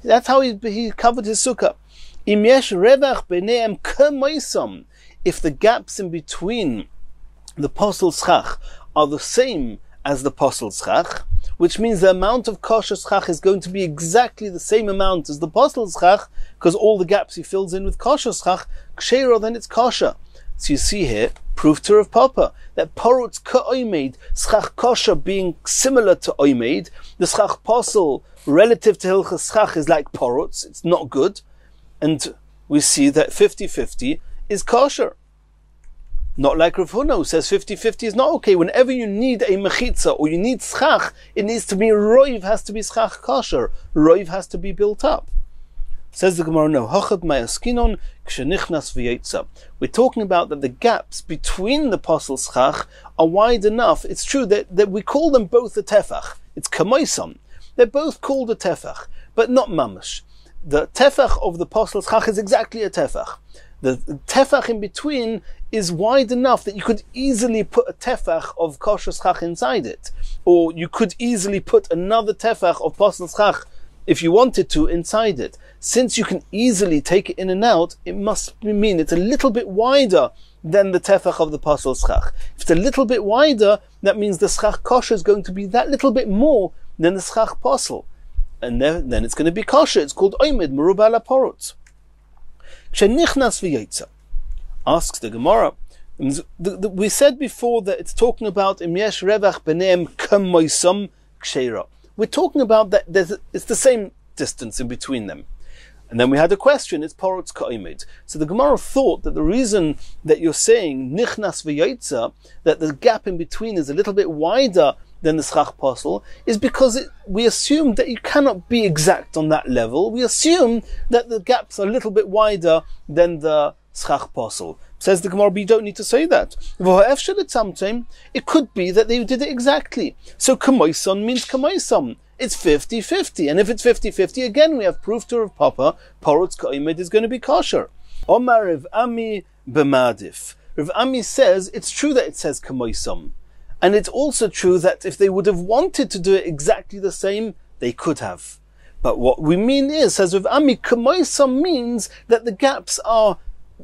That's how he covered his sukkah. Im yesh revach b'neim k'moisam. If the gaps in between the posel schach are the same as the posel schach, which means the amount of kosher schach is going to be exactly the same amount as the posel schach, because all the gaps he fills in with kosher schach, ksheira, then it's kosher. So you see here, proof to Rav Papa, that porutz ka'oimed, schach kosher being similar to oimed, the schach posel relative to hilchas schach is like porutz, it's not good, and we see that 50-50 is kosher. Not like Rav Huna, who says 50-50 is not okay. Whenever you need a mechitza or you need schach, it needs to be roiv, has to be schach kosher. Roiv has to be built up. Says the Gemara, no. We're talking about that the gaps between the posel schach are wide enough. It's true that we call them both a tefach. It's kamoisam. They're both called a tefach, but not mamash. The tefach of the posel schach is exactly a tefach. The tefach in between is wide enough that you could easily put a tefach of kosher schach inside it. Or you could easily put another tefach of posel schach, if you wanted to, inside it. Since you can easily take it in and out, it must mean it's a little bit wider than the tefach of the posel schach. If it's a little bit wider, that means the schach kosher is going to be that little bit more than the schach posel. And then it's going to be kosher. It's called oimed, merubah ala porutz. Asks the Gemara, we said before that it's talking about im yesh revach b'neim k'moisam ksheira. We're talking about that it's the same distance in between them. And then we had a question, it's porutz ka'omed. So the Gemara thought that the reason that you're saying nichnas v'yotza, that the gap in between is a little bit wider than the schach posel, is because we assume that you cannot be exact on that level. We assume that the gaps are a little bit wider than the schach posel. Says the Gemara, but you don't need to say that. It could be that they did it exactly. So kamoison means kamoison. It's 50-50. And if it's 50-50, again we have proof to Rav Papa, porutz ka'omed is going to be kosher. Omar Rav Ami b'madif. Rav Ami says, it's true that it says kamoison. And it's also true that if they would have wanted to do it exactly the same, they could have. But what we mean is, says Rav Ami, kamoisam means that the gaps are,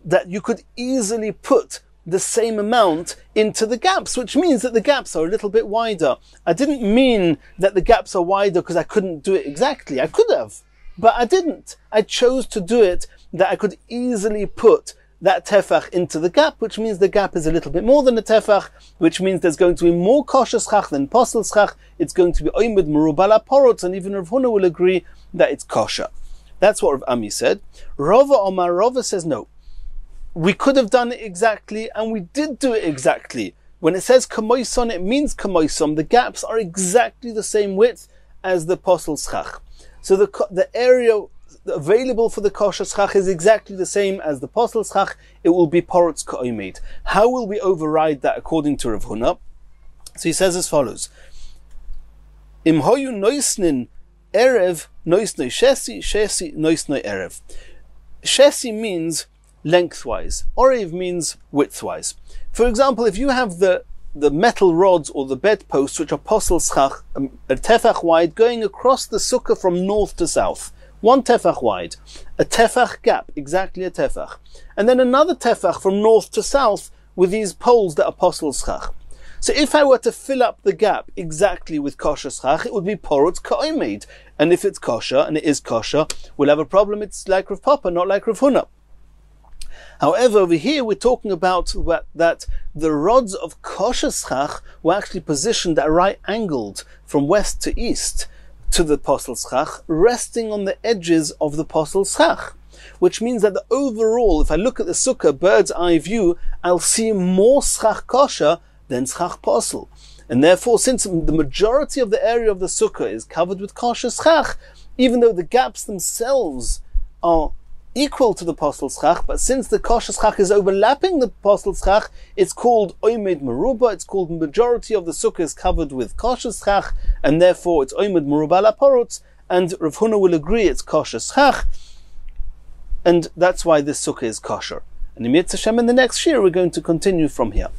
that you could easily put the same amount into the gaps, which means that the gaps are a little bit wider. I didn't mean that the gaps are wider because I couldn't do it exactly. I could have, but I didn't. I chose to do it that I could easily put that tefach into the gap, which means the gap is a little bit more than a tefach, which means there's going to be more kosher schach than posel schach. It's going to be oimed merubah ala porutz, and even Rav Huna will agree that it's kosher. That's what Rav Ami said. Rava Omar, Rava says no. We could have done it exactly, and we did do it exactly. When it says kamoison, it means kamoison. The gaps are exactly the same width as the posel schach. So the area available for the kosher schach is exactly the same as the posel schach. It will be porutz ka'omed. How will we override that according to Rav Huna? So he says as follows: Im hoyu noisnin erev noisnoi shesi, shesi noisnoi erev. Shesi means lengthwise. Orev means widthwise. For example, if you have the metal rods or the bedposts, which are posel schach, a tefach wide, going across the sukkah from north to south, one tefach wide, a tefach gap, exactly a tefach, and then another tefach from north to south with these poles that are posel schach. So if I were to fill up the gap exactly with kosher schach, it would be porutz ka'omed. And if it's kosher, and it is kosher, we'll have a problem. It's like Rav Papa, not like Rav Huna. However, over here we're talking about that the rods of kosher schach were actually positioned at right angled from west to east to the posel schach, resting on the edges of the posel schach. which means that the overall, if I look at the sukkah bird's eye view, I'll see more schach kosher than schach posel. And therefore, since the majority of the area of the sukkah is covered with kosher schach, even though the gaps themselves are equal to the posel schach, but since the kosher schach is overlapping the posel schach, it's called oimed meruba. It's called majority of the sukkah is covered with kosher schach, and therefore it's oimed meruba la parutz. And Rav Huna will agree it's kosher schach, and that's why this sukkah is kosher. And in Yitzhak Hashem, in the next year, we're going to continue from here.